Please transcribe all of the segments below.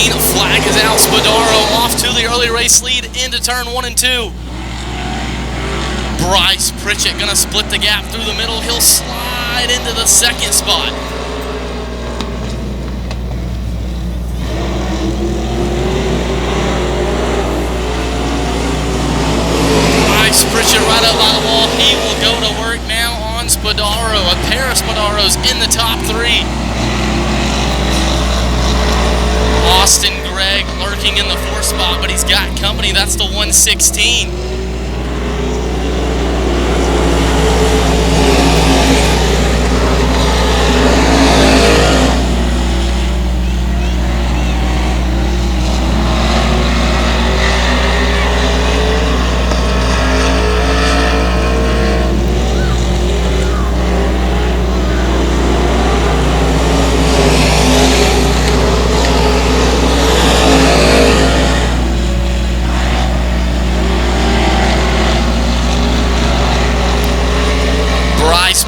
green flag is out. Spadaro off to the early race lead into turn 1 and 2. Bryce Pritchett gonna split the gap through the middle. He'll slide into the second spot. Bryce Pritchett right up by the wall. He will go to work now on Spadaro. A pair of Spadaros in the top 3. Austin Gregg lurking in the 4th spot, but he's got company. That's the 116.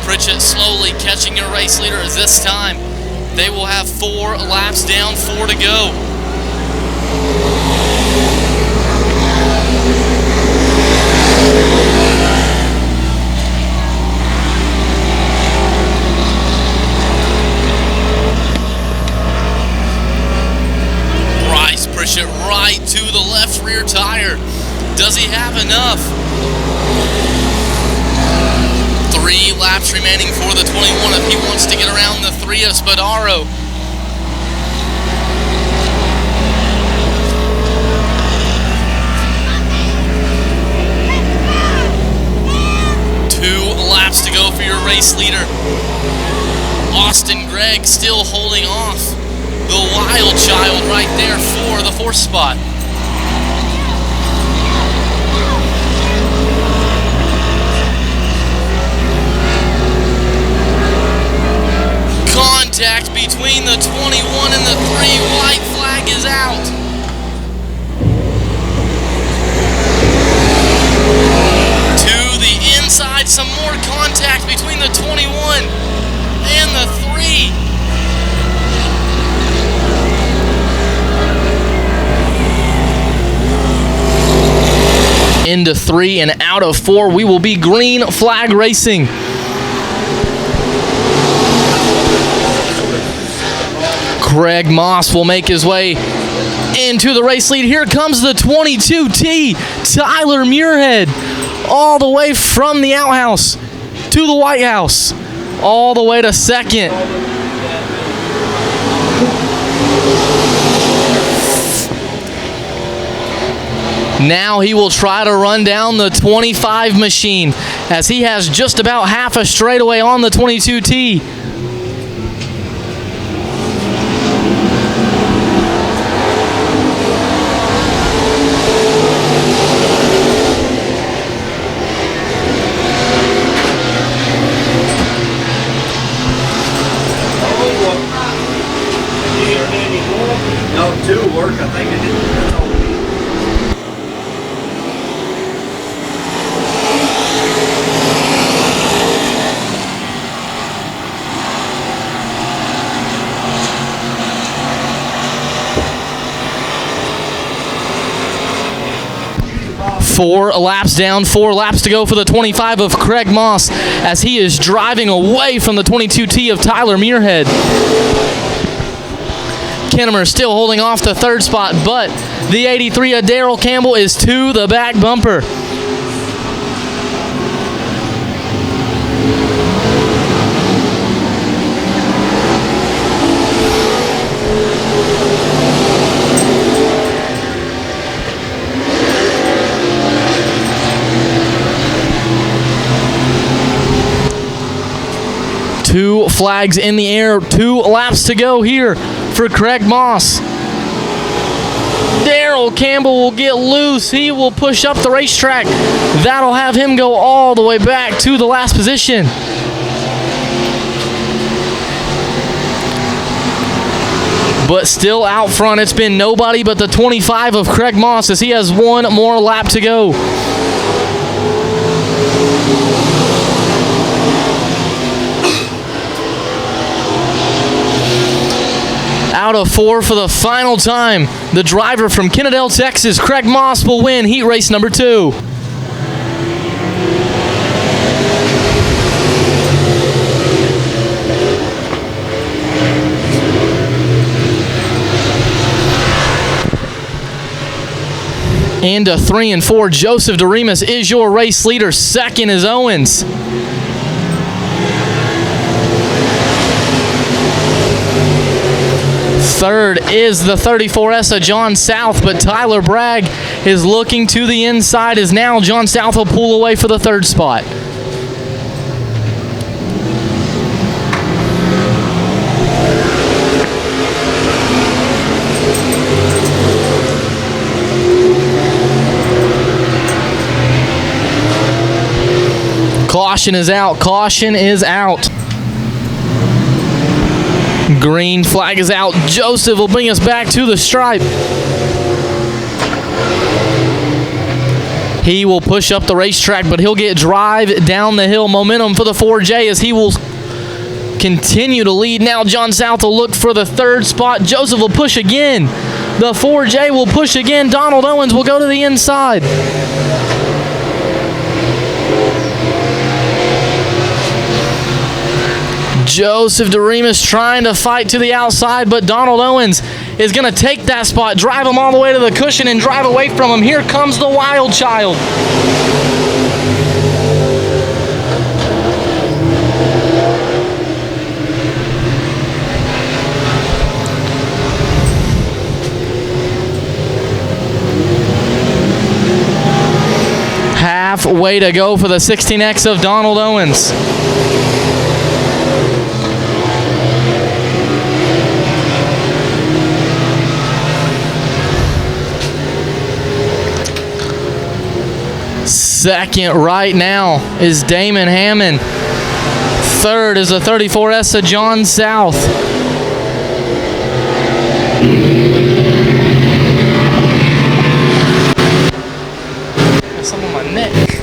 Pritchett slowly catching your race leader as this time they will have 4 laps down, 4 to go. Bryce Pritchett right to the left rear tire. Does he have enough? 3 laps remaining for the 21 if he wants to get around the 3 of Spadaro. Laps to go for your race leader. Austin Gregg still holding off the Wild Child right there for the 4th spot. Contact between the 21 and the 3. White flag is out. To the inside, some more contact between the 21 and the 3. Into 3 and out of 4, we will be green flag racing. Craig Moss will make his way into the race lead. Here comes the 22T, Tyler Muirhead, all the way from the outhouse to the White House, all the way to 2nd. Now he will try to run down the 25 machine as he has just about half a straightaway on the 22T. Four laps down, 4 laps to go for the 25 of Craig Moss as he is driving away from the 22T of Tyler Muirhead. Kennemer still holding off the 3rd spot, but the 83 of Daryl Campbell is to the back bumper. Two flags in the air, 2 laps to go here for Craig Moss. Daryl Campbell will get loose. He will push up the racetrack. That'll have him go all the way back to the last position. But still out front, it's been nobody but the 25 of Craig Moss as he has 1 more lap to go. Out of 4 for the final time. The driver from Kennedale, Texas, Craig Moss, will win heat race number 2. Into 3 and 4, Joseph DeRemus is your race leader. Second is Owens. Third is the 34S of John South, but Tyler Bragg is looking to the inside as now John South will pull away for the 3rd spot. Caution is out. Caution is out. Green flag is out. Joseph will bring us back to the stripe. He will push up the racetrack, but he'll get drive down the hill. Momentum for the 4J as he will continue to lead. Now John South will look for the 3rd spot. Joseph will push again. The 4J will push again. Donald Owens will go to the inside. Joseph DeRemus trying to fight to the outside, but Donald Owens is going to take that spot, drive him all the way to the cushion, and drive away from him. Here comes the Wild Child. Halfway to go for the 16X of Donald Owens. Second right now is Damon Hammond. Third is the 34S of John South. There's some on my neck.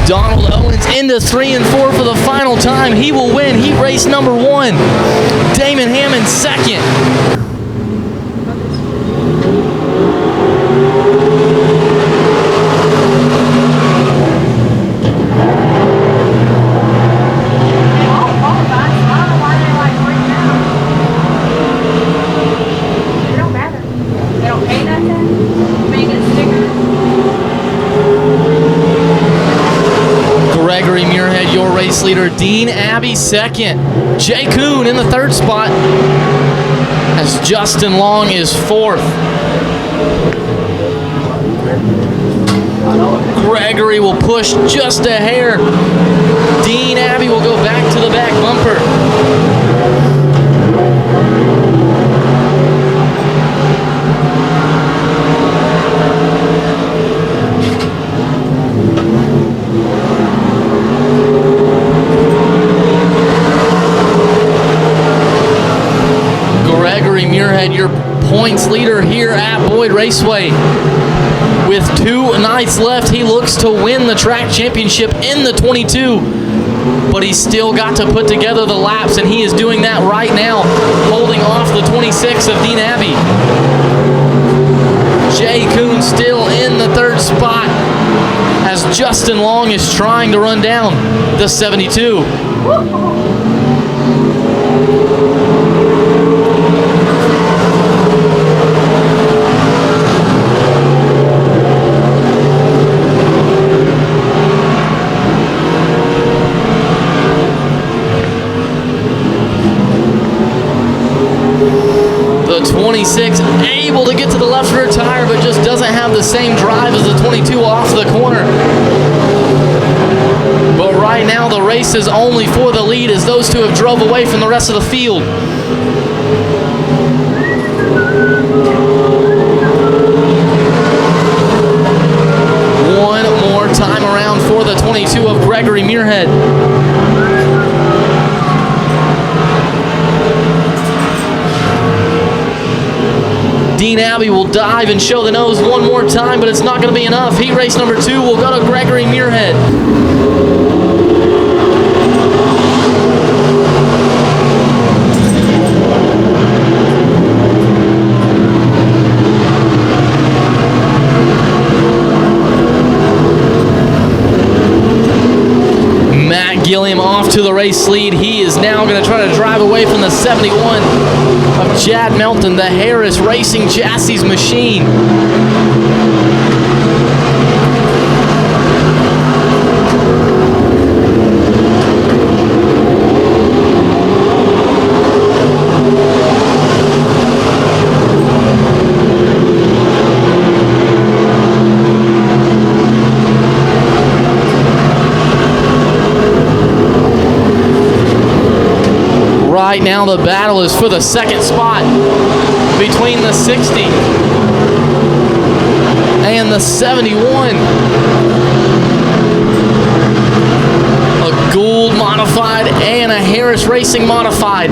Donald Owens into 3 and 4 for the final time. He will win heat race number 1. Damon Hammond second. Leader Dean Abbey second. Jay Kuhn in the 3rd spot as Justin Long is 4th. Gregory will push just a hair. Dean Abbey will go back to the back bumper. Your points leader here at Boyd Raceway. With 2 nights left, he looks to win the track championship in the 22, but he's still got to put together the laps, and he is doing that right now, holding off the 26 of Dean Abbey. Jay Kuhn still in the 3rd spot as Justin Long is trying to run down the 72. The 26 able to get to the left rear tire, but just doesn't have the same drive as the 22 off the corner. But Right now, the race is only for the lead as those two have drove away from the rest of the field. One more time around for the 22 of Gregory Muirhead. Dean Abbey will dive and show the nose one more time, but it's not going to be enough. Heat race number 2 will go to Gregory Muirhead. Gilliam off to the race lead. He is now going to try to drive away from the 71 of Chad Melton, the Harris Racing Chassis machine. Right now the battle is for the second spot between the 60 and the 71. A Gould modified and a Harris Racing modified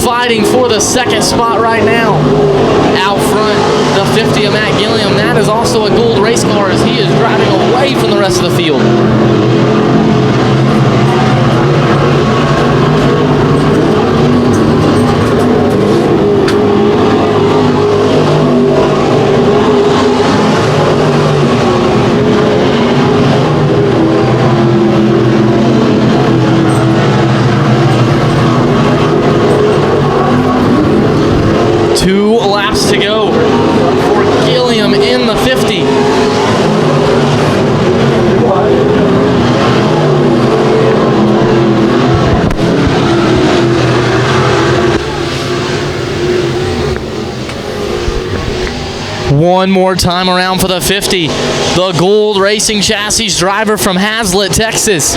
fighting for the second spot right now. Out front, the 50 of Matt Gilliam. That is also a Gould race car as he is driving away from the rest of the field. To go for Gilliam in the 50. One more time around for the 50. The Gould Racing Chassis driver from Hazlet, Texas.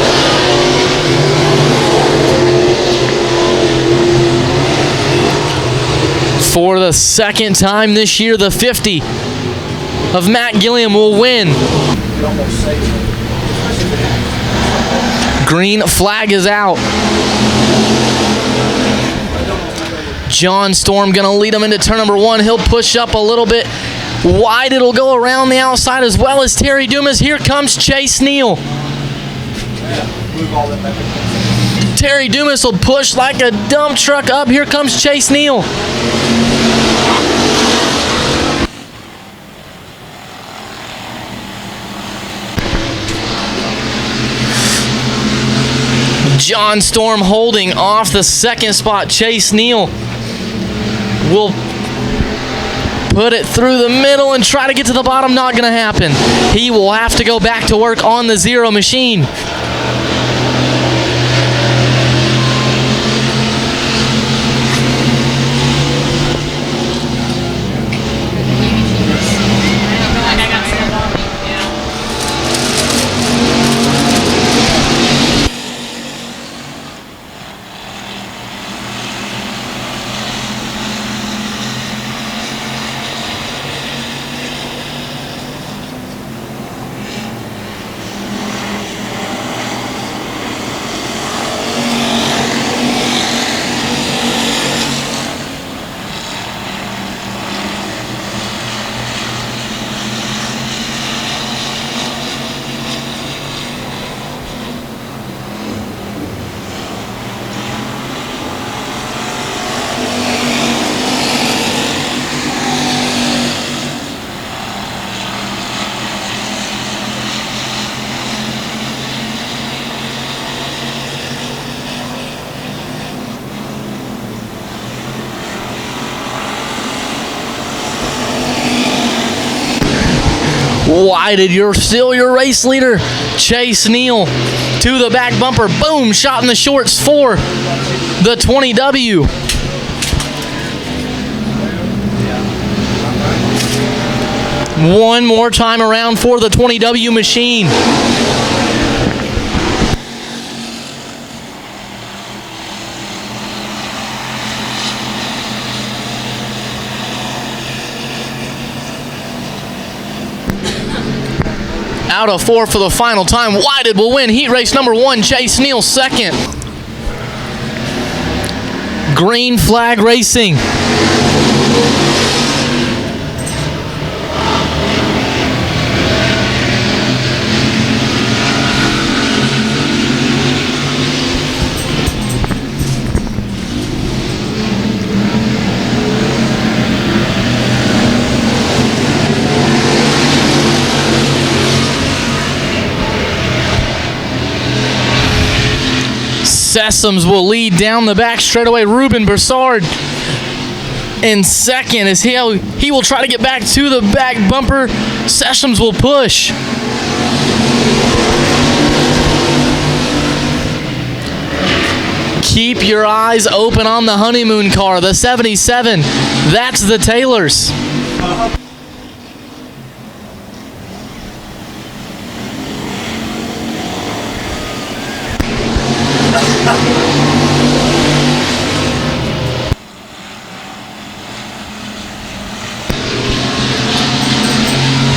For the second time this year, the 50 of Matt Gilliam will win. Green flag is out. John Storm gonna lead him into turn number 1. He'll push up a little bit wide. It'll go around the outside as well as Terry Dumas. Here comes Chase Neal. Terry Dumas will push like a dump truck up. Here comes Chase Neal. John Storm holding off the second spot. Chase Neal will put it through the middle and try to get to the bottom. Not going to happen. He will have to go back to work on the zero machine. Wide, you're still your race leader. Chase Neal to the back bumper. Boom, shot in the shorts for the 20W. One more time around for the 20W machine. out of 4 for the final time. Whited will win heat race number 1. Chase Neal second. Green flag racing. Sessoms will lead down the back straightaway. Ruben Broussard in second as he will try to get back to the back bumper. Sessoms will push. Keep your eyes open on the honeymoon car, the 77. That's the Taylors.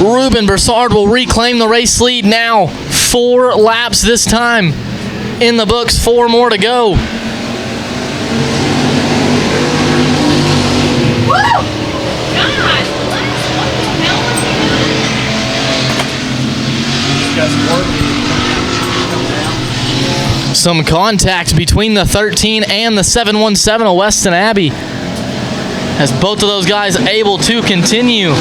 Ruben Broussard will reclaim the race lead now. 4 laps this time in the books, 4 more to go. Woo! God, what the hell was he doing? Some contact between the 13 and the 717 of Weston Abbey, as both of those guys able to continue.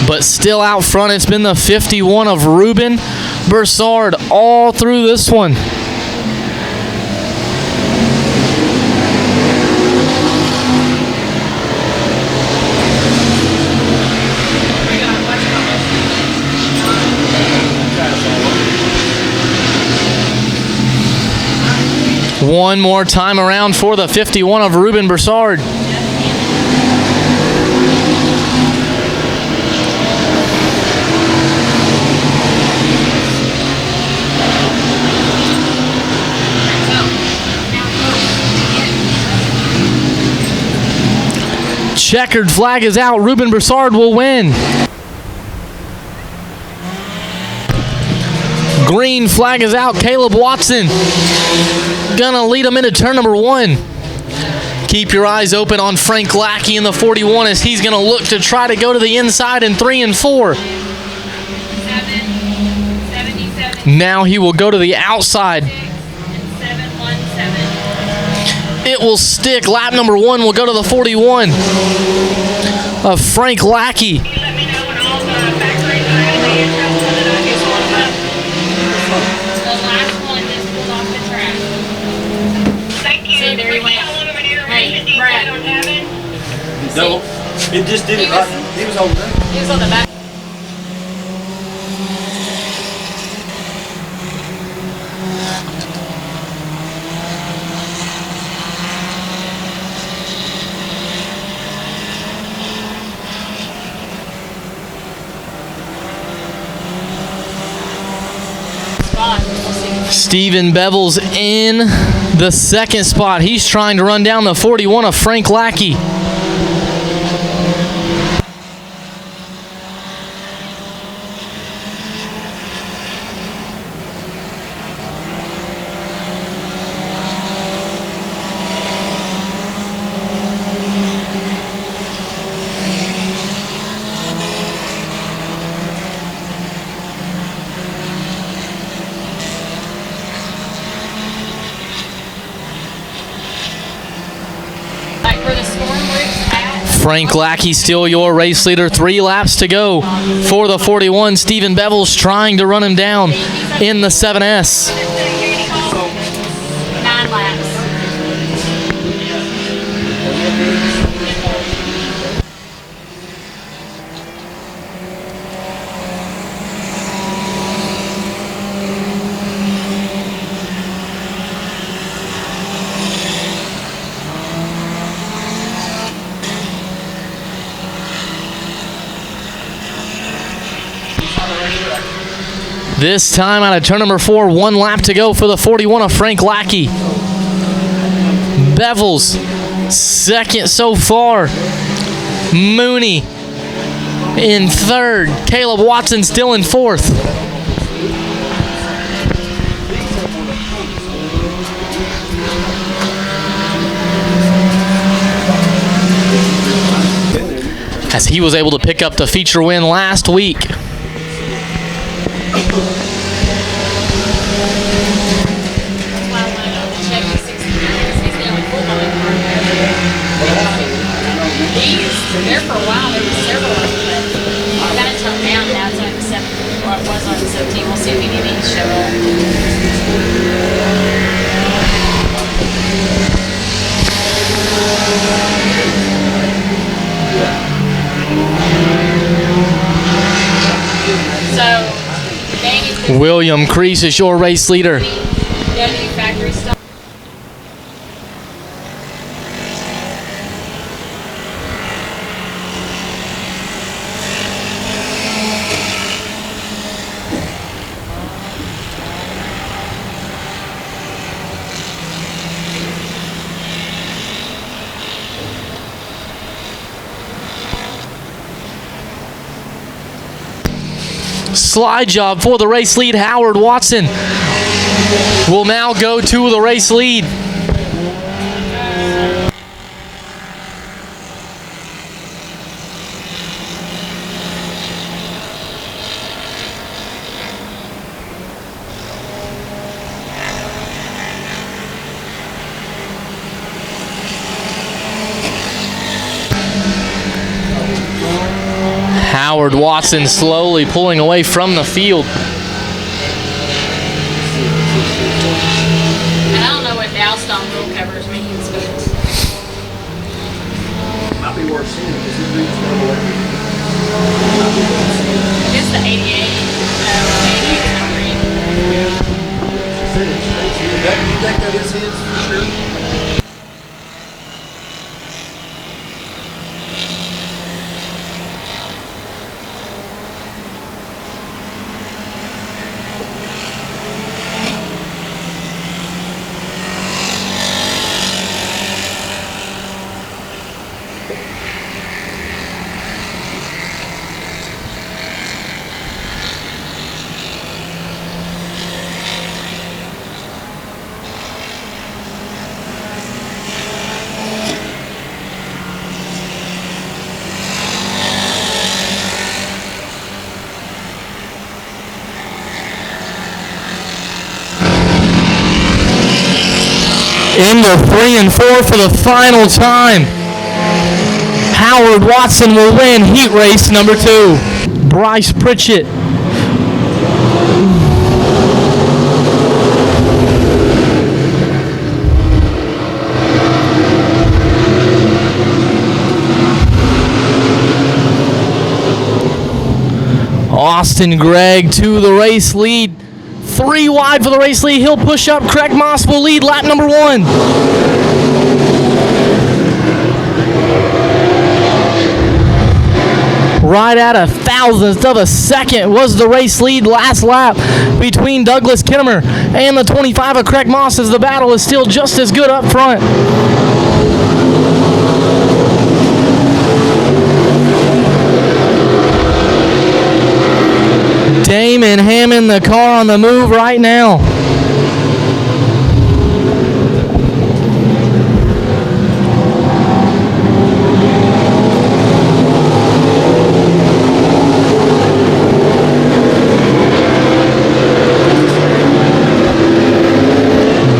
But still out front, it's been the 51 of Ruben Broussard all through this one. One more time around for the 51 of Ruben Broussard. Checkered flag is out. Ruben Broussard will win. Green flag is out. Caleb Watson gonna lead him into turn number 1. Keep your eyes open on Frank Lackey in the 41 as he's gonna look to try to go to the inside in 3 and 4. 77. Now he will go to the outside. 717. It will stick. Lap number 1 will go to the 41 of Frank Lackey. Can you let me know when all the factories are in the intro so that I can swap up? The last one just pulled off the track. Thank you. See, there he went. Hey, Brad. No, it just did it right. He was over there. He was on the back. Stephen Bevel's in the second spot. He's trying to run down the 41 of Frank Lackey. Frank Lackey still your race leader. 3 laps to go for the 41. Stephen Bevel's trying to run him down in the 7S. 9 laps. This time out of turn number 4, 1 lap to go for the 41 of Frank Lackey. Bevels second so far. Mooney in third. Caleb Watson still in fourth. As he was able to pick up the feature win last week. He's there for a while. There were several of them, but I got to tell him now it's on the 17th, or it was on the 17th. We'll see if any of these show up. So, William Crease is your race leader. factory stuff. Slide job for the race lead. Howard Watson will now go to the race lead. Howard Watson slowly pulling away from the field. And I don't know what doused on wheel covers means, but Might be worth seeing because it brings double everything. it's the 88. 88 is not green. You think that is his for sure? Into 3 and 4 for the final time. Howard Watson will win heat race number 2. Bryce Pritchett. Austin Gregg to the race lead. 3 wide for the race lead. He'll push up. Craig Moss will lead lap number 1. Right at a thousandth of a second was the race lead last lap between Douglas Kinnemer and the 25 of Craig Moss, as the battle is still just as good up front. Damon Hammond, the car on the move right now.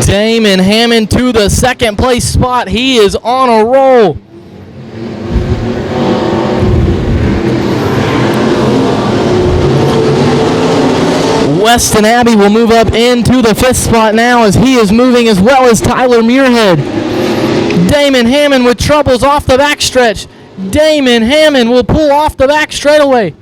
Damon Hammond to the second place spot. He is on a roll. Weston Abbey will move up into the 5th spot now, as he is moving as well as Tyler Muirhead. Damon Hammond with troubles off the backstretch. Damon Hammond will pull off the back straightaway.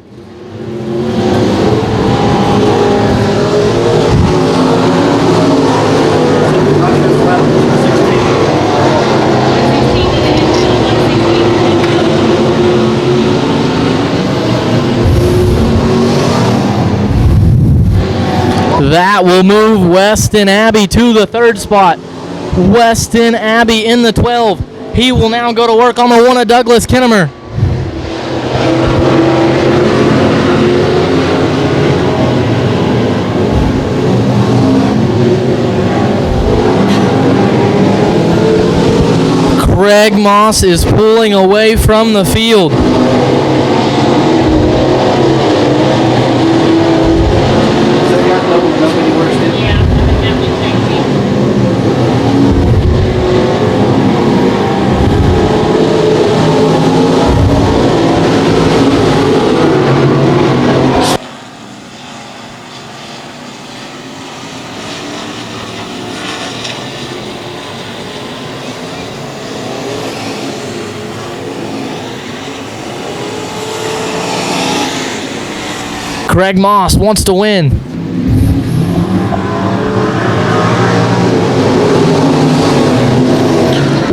That will move Weston Abbey to the 3rd spot. Weston Abbey in the 12. He will now go to work on the one of Douglas Kinnemer. Craig Moss is pulling away from the field. Craig Moss wants to win.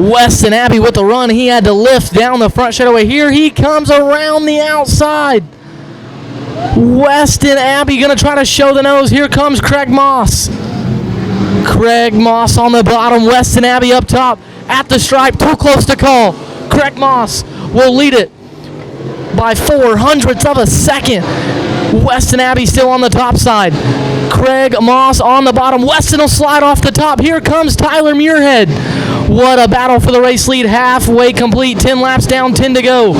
Weston Abbey with the run. He had to lift down the front straightaway. Here he comes around the outside. Weston Abbey going to try to show the nose. Here comes Craig Moss. Craig Moss on the bottom. Weston Abbey up top at the stripe. Too close to call. Craig Moss will lead it by 0.04 of a second. Weston Abbey still on the top side. Craig Moss on the bottom. Weston will slide off the top. Here comes Tyler Muirhead. What a battle for the race lead. Halfway complete. 10 laps down, 10 to go.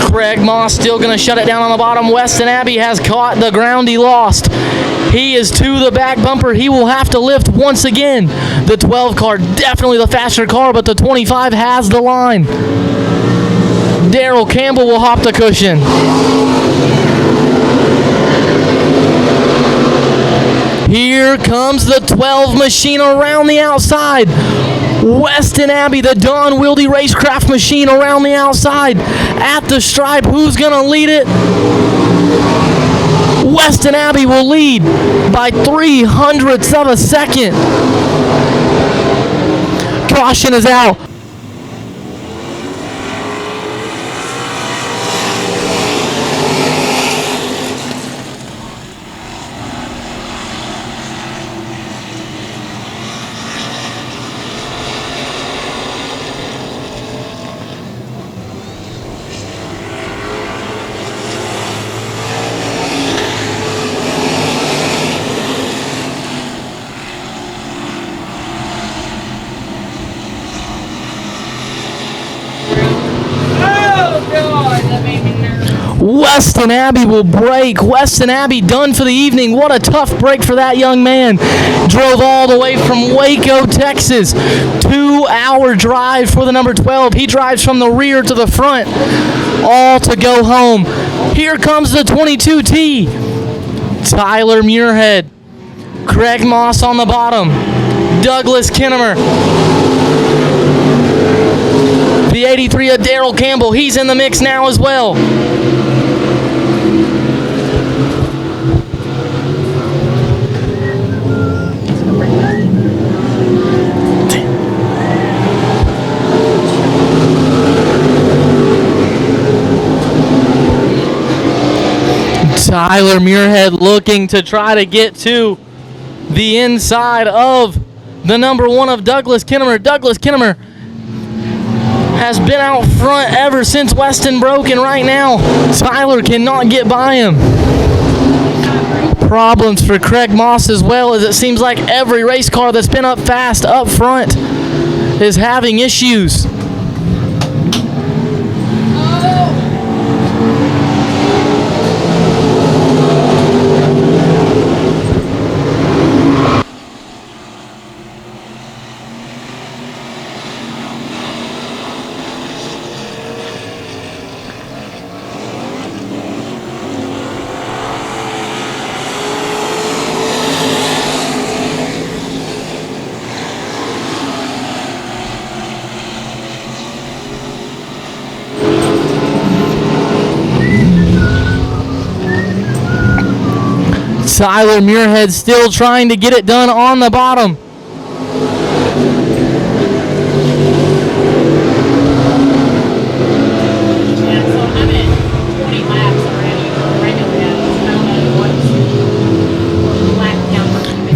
Craig Moss still going to shut it down on the bottom. Weston Abbey has caught the ground he lost. He is to the back bumper. He will have to lift once again. The 12 car, definitely the faster car, but the 25 has the line. Daryl Campbell will hop the cushion. Here comes the 12 machine around the outside. Weston Abbey, the Don Wildy Racecraft machine around the outside. At the stripe, who's going to lead it? Weston Abbey will lead by 0.03 of a second. Caution is out. Weston Abbey will break. Weston Abbey done for the evening. What a tough break for that young man. Drove all the way from Waco, Texas. 2-hour drive for the number 12. He drives from the rear to the front, all to go home. Here comes the 22T. Tyler Muirhead. Craig Moss on the bottom. Douglas Kinnemer. The 83 of Daryl Campbell. He's in the mix now as well. Tyler Muirhead looking to try to get to the inside of the number 1 of Douglas Kinnemer. Douglas Kinnemer has been out front ever since Weston broke, and right now Tyler cannot get by him. Problems for Craig Moss as well, as it seems like every race car that's been up fast up front is having issues. Tyler Muirhead still trying to get it done on the bottom.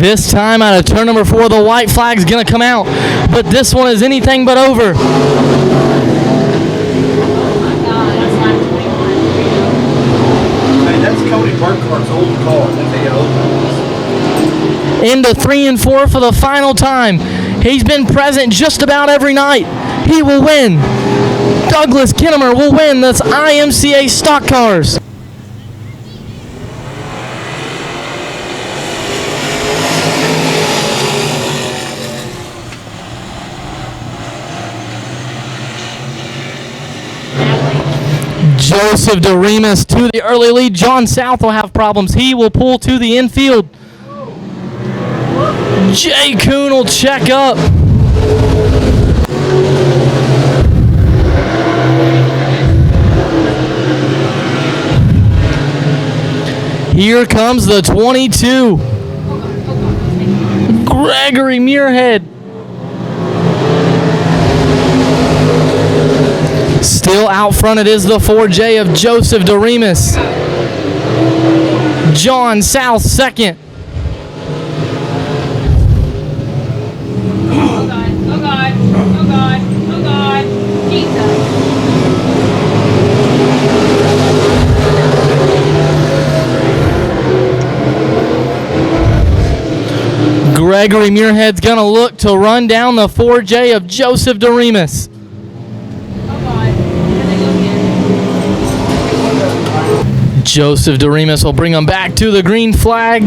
This time out of turn number 4, the white flag's going to come out. But this one is anything but over. Hey, that's Cody Burkhart's old car that they opened. Into 3 and 4 for the final time. He's been present just about every night. He will win. Douglas Kinnemer will win this IMCA Stock Cars. Joseph DeRemus to the early lead. John South will have problems. He will pull to the infield. Jay Kuhn will check up. Here comes the 22. Gregory Muirhead. Still out front, it is the 4J of Joseph DeRemus. John South second. Oh God, oh God, oh God, oh God, Jesus. Gregory Muirhead's gonna look to run down the 4J of Joseph DeRemus. Joseph DeRemus will bring him back to the green flag.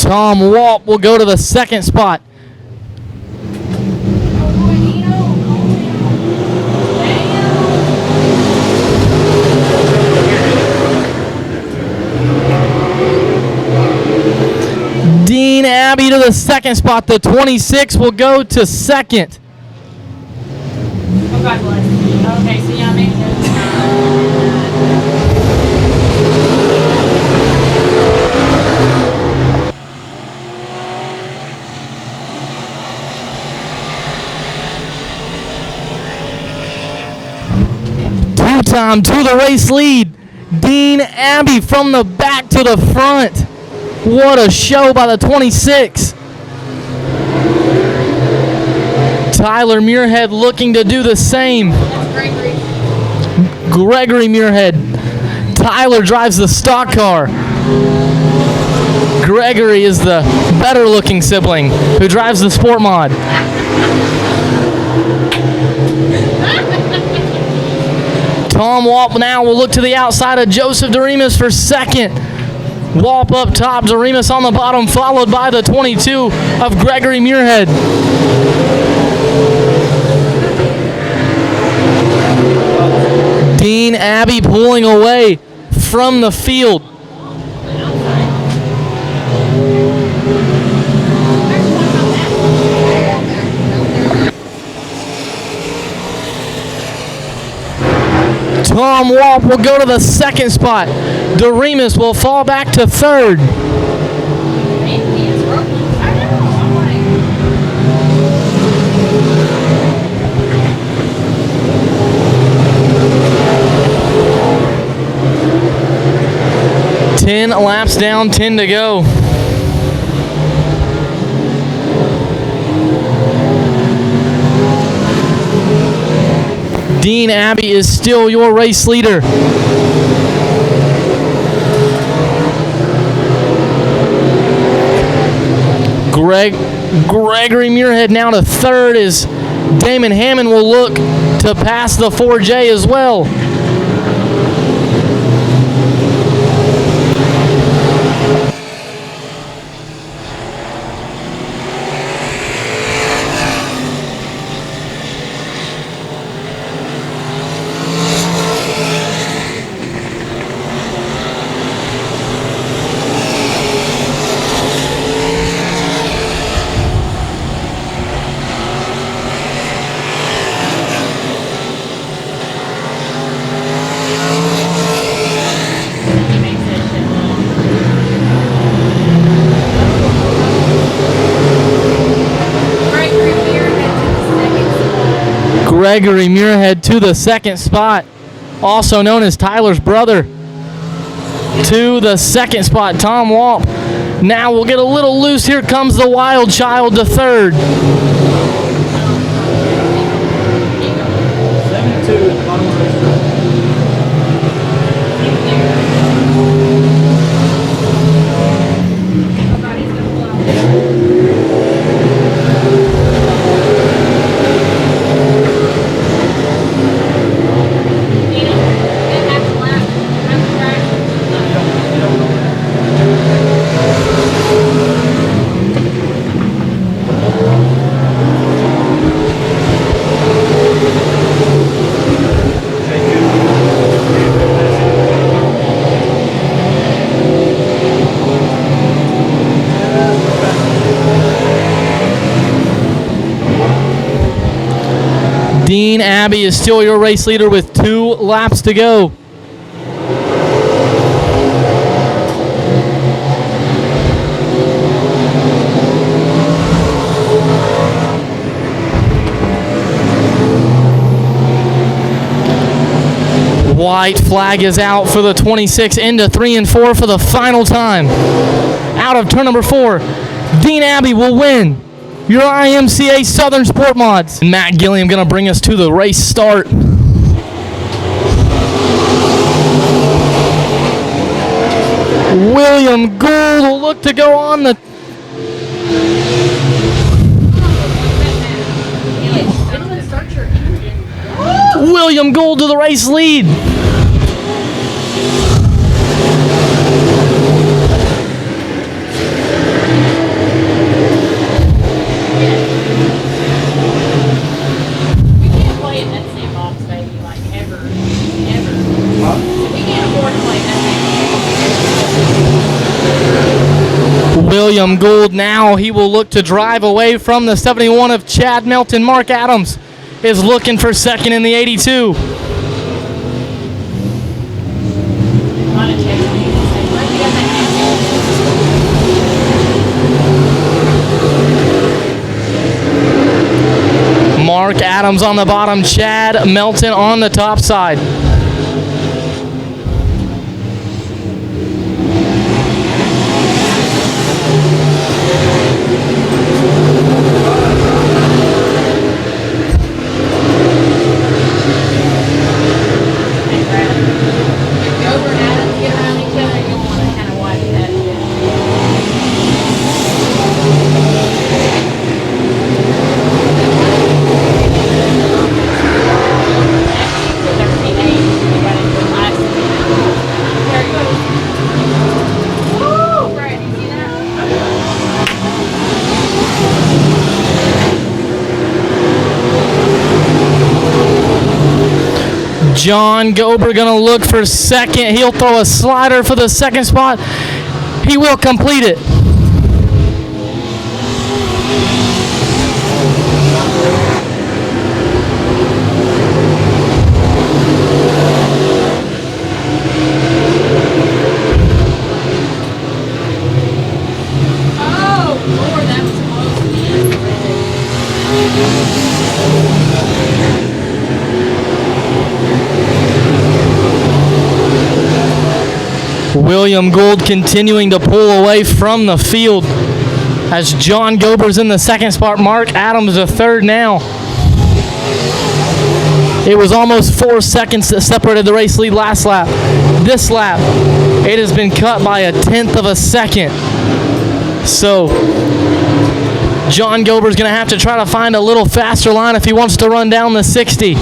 Tom Walt will go to the second spot. Dean Abbey to the second spot. The 26 will go to second. Oh God bless. Okay, so yeah, maybe. Two-time to the race lead. Dean Abbey from the back to the front. What a show by the 26. Tyler Muirhead looking to do the same. Gregory Muirhead. Tyler drives the stock car. Gregory is the better looking sibling who drives the sport mod. Tom Walp now will look to the outside of Joseph DeRemus for second. Walp up top, DeRemus on the bottom, followed by the 22 of Gregory Muirhead. Dean Abbey pulling away from the field. Tom Walp will go to the second spot. DeRemus will fall back to third. Ten laps down, 10 to go. Dean Abbey is still your race leader. Gregory Muirhead now to third as Damon Hammond will look to pass the 4J as well. Gregory Muirhead to the second spot, also known as Tyler's brother. To the second spot, Tom Walp. Now we'll get a little loose. Here comes the Wild Child to third. 72 at the bottom of the racetrack. Dean Abbey is still your race leader with 2 laps to go. White flag is out for the 26 into 3 and 4 for the final time. Out of turn number 4, Dean Abbey will win your IMCA Southern Sport Mods. And Matt Gilliam going to bring us to the race start. William Gould will look to go on the... William Gould to the race lead. William Gould now, he will look to drive away from the 71 of Chad Melton. Mark Adams is looking for second in the 82. Mark Adams on the bottom, Chad Melton on the top side. John Gober gonna look for second. He'll throw a slider for the second spot. He will complete it. Oh, Lord, that was William Gould continuing to pull away from the field as John Gober's in the second spot. Mark Adams the third now. It was almost 4 seconds that separated the race lead last lap. This lap, it has been cut by 1/10 of a second. So John Gober's going to have to try to find a little faster line if he wants to run down the 60.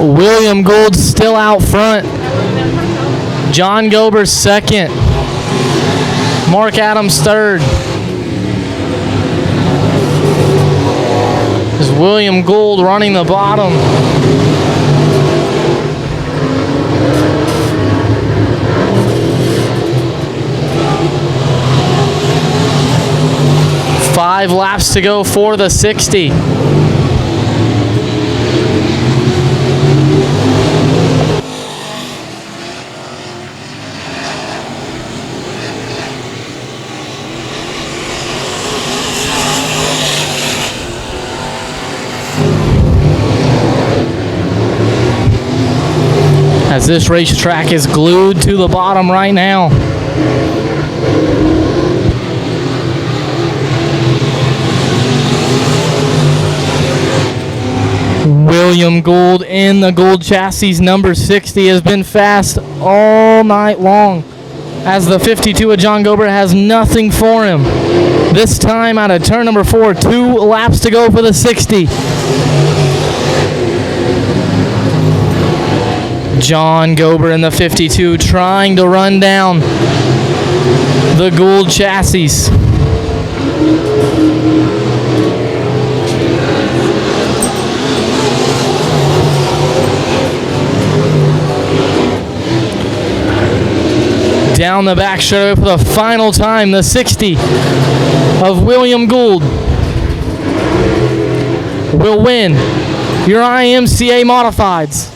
William Gould still out front. John Gober second. Mark Adams third. Is William Gould running the bottom. Five laps to go for the 60. As this racetrack is glued to the bottom right now. William Gould in the Gould chassis, number 60, has been fast all night long, as the 52 of John Gober has nothing for him. This time out of turn number 4, 2 laps to go for the 60. John Gober in the 52 trying to run down the Gould chassis. Down the back straightaway for the final time, the 60 of William Gould will win your IMCA Modifieds.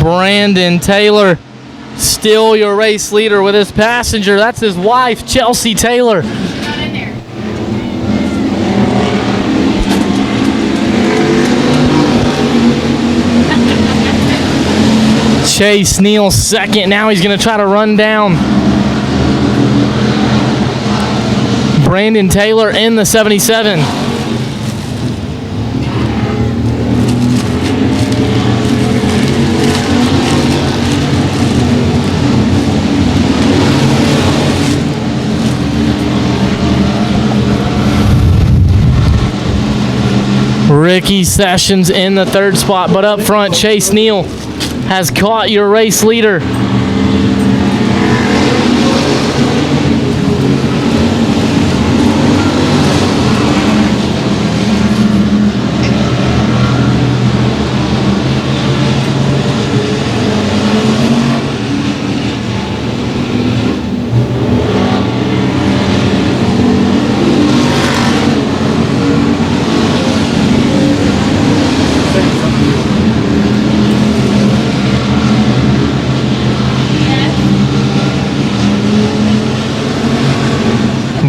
Brandon Taylor, still your race leader with his passenger. That's his wife, Chelsea Taylor. Not in there. Chase Neal second. Now he's going to try to run down Brandon Taylor in the 77. Ricky Sessions in the third spot, but up front, Chase Neal has caught your race leader.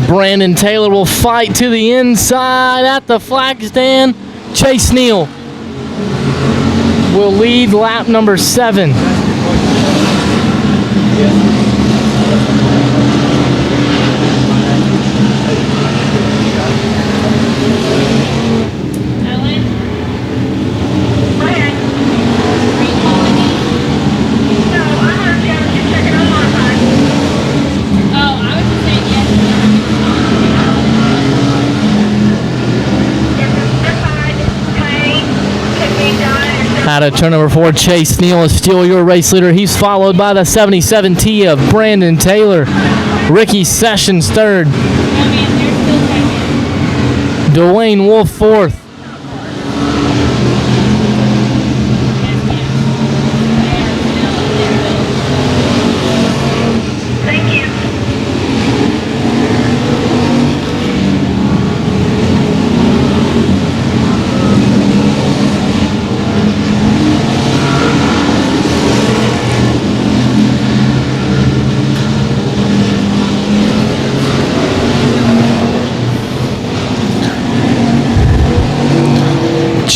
Brandon Taylor will fight to the inside at the flag stand. Chase Neal will lead lap number 7. Ellen? Okay. Are you calling me? No, I'm on the other, just checking on my side. Oh, I was just saying yes. Out of turn number 4, Chase Neal is still your race leader. He's followed by the 77T of Brandon Taylor. Ricky Sessions third. I mean, they're still second. Dwayne Wolf fourth. Thank you.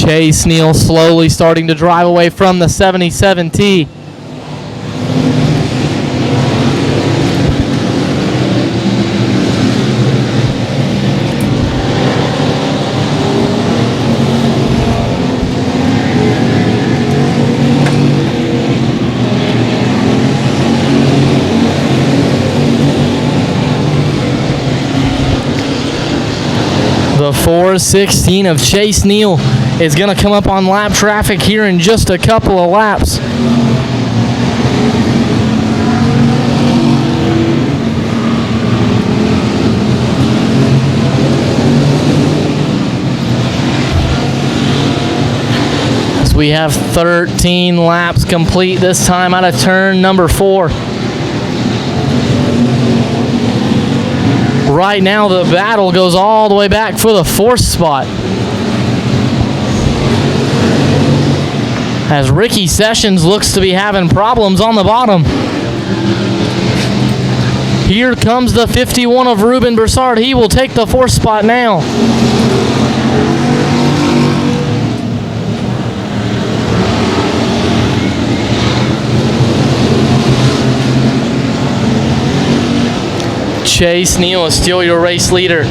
Chase Neal slowly starting to drive away from the 77T. The 416 of Chase Neal is going to come up on lap traffic here in just a couple of laps. So we have 13 laps complete this time out of turn number 4. Right now, the battle goes all the way back for the 4th spot. As Ricky Sessions looks to be having problems on the bottom. Here comes the 51 of Ruben Broussard. He will take the 4th spot now. Chase Neal is still your race leader.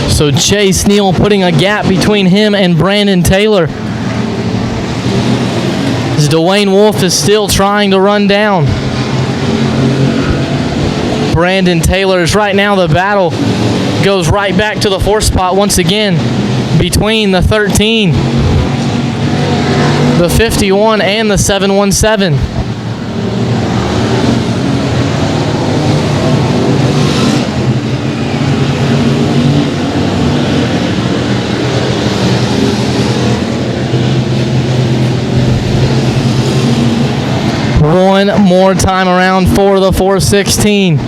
So Chase Neal putting a gap between him and Brandon Taylor. As Dwayne Wolf is still trying to run down Brandon Taylor. Is right now the battle goes right back to the 4th spot once again between the 13, the 51, and the 717. One more time around for the 416.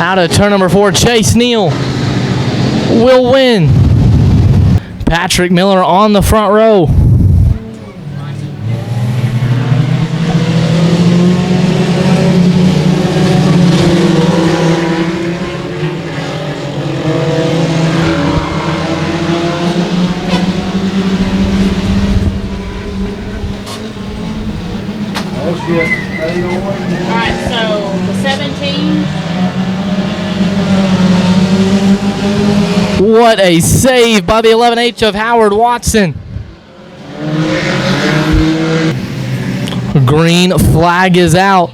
Out of turn number 4, Chase Neal will win. Patrick Miller on the front row. Alright, so the 17. What a save by the 11H of Howard Watson. Green flag is out.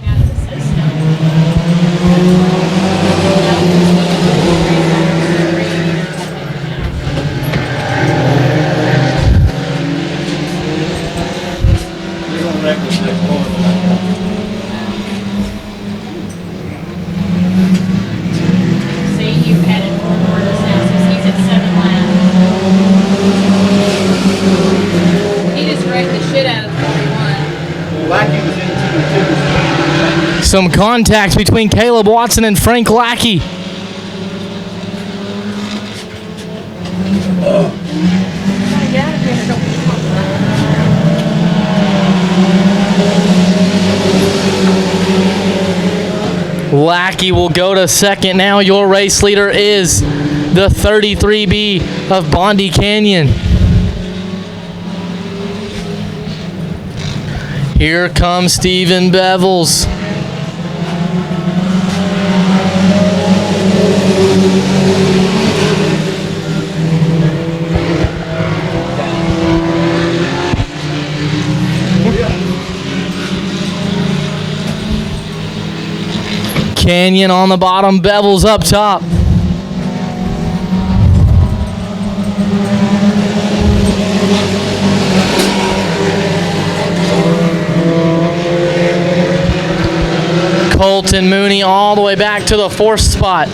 Some contact between Caleb Watson and Frank Lackey. Lackey will go to second now. Your race leader is the 33B of Bondi Canyon. Here comes Stephen Bevels. Canyon on the bottom, Bevels up top. Colton Mooney all the way back to the 4th spot.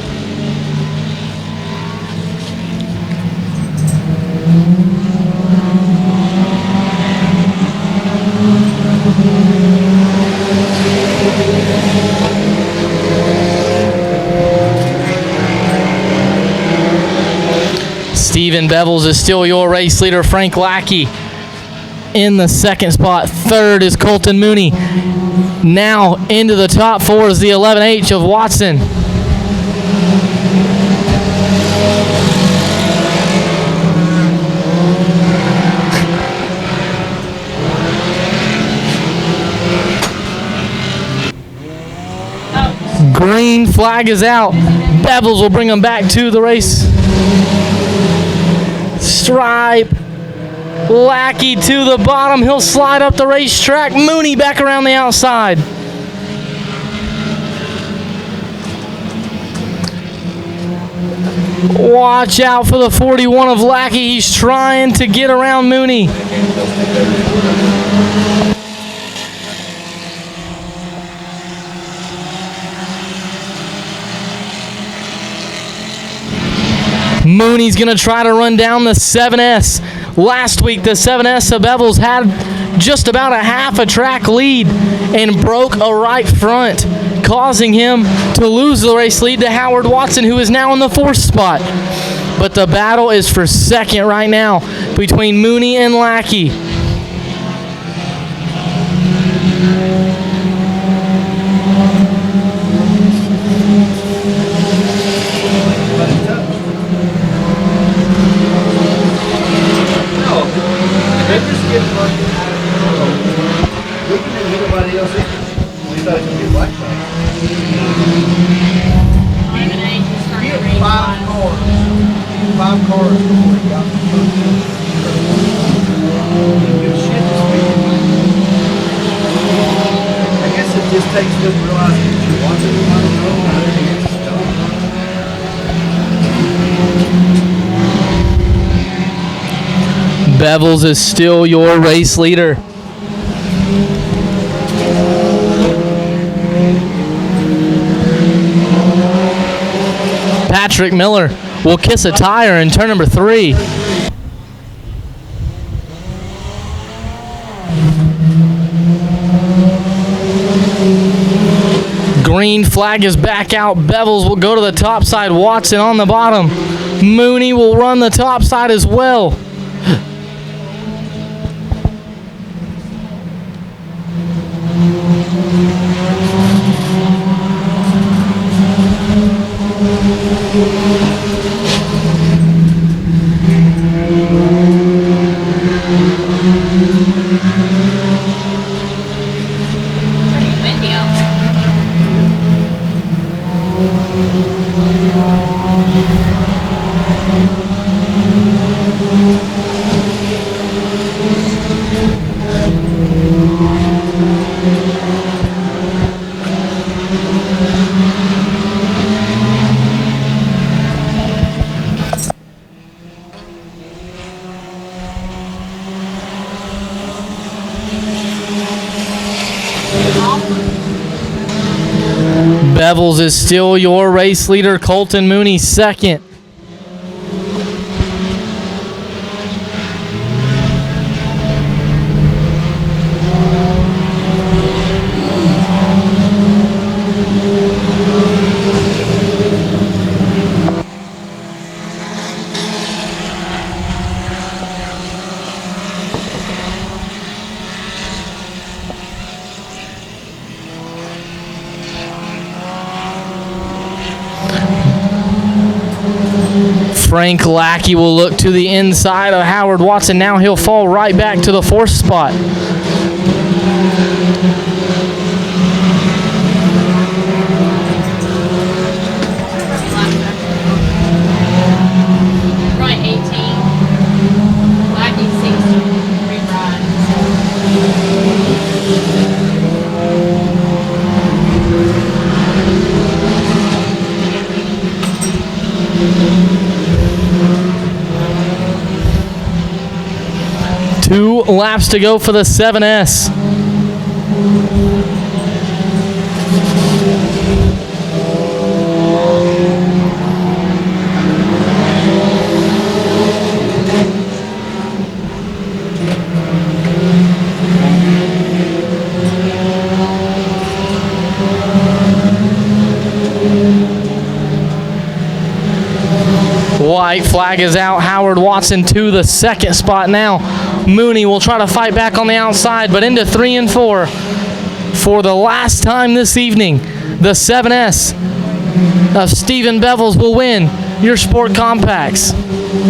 Steven Bevels is still your race leader. Frank Lackey in the second spot. Third is Colton Mooney. Now into the top four is the 11H of Watson. Green flag is out. Bevels will bring them back to the race. Stripe. Lackey to the bottom. He'll slide up the racetrack. Mooney back around the outside. Watch out for the 41 of Lackey. He's trying to get around Mooney. Mooney's going to try to run down the 7S. Last week, the 7S of Bevels had just about a half a track lead and broke a right front, causing him to lose the race lead to Howard Watson, who is now in the fourth spot. But the battle is for second right now between Mooney and Lackey. Anybody else? We thought it was going to be black flag. Five cars before he got the first. Good shit this weekend. I guess it just takes them realizing that you're watching them on the road. I think it's done. Bevels is still your race leader. Patrick Miller will kiss a tire in turn number 3. Green flag is back out. Bevels will go to the top side. Watson on the bottom. Mooney will run the top side as well. Bevels is still your race leader. Colton Mooney second. Frank Lackey will look to the inside of Howard Watson. Now he'll fall right back to the fourth spot. Right 18. Lackey 60. Green ride. Two laps to go for the 7S. light. Flag is out. Howard Watson to the second spot now. Mooney will try to fight back on the outside, but into 3 and 4. For the last time this evening, the 7S of Stephen Bevels will win your Sport Compacts.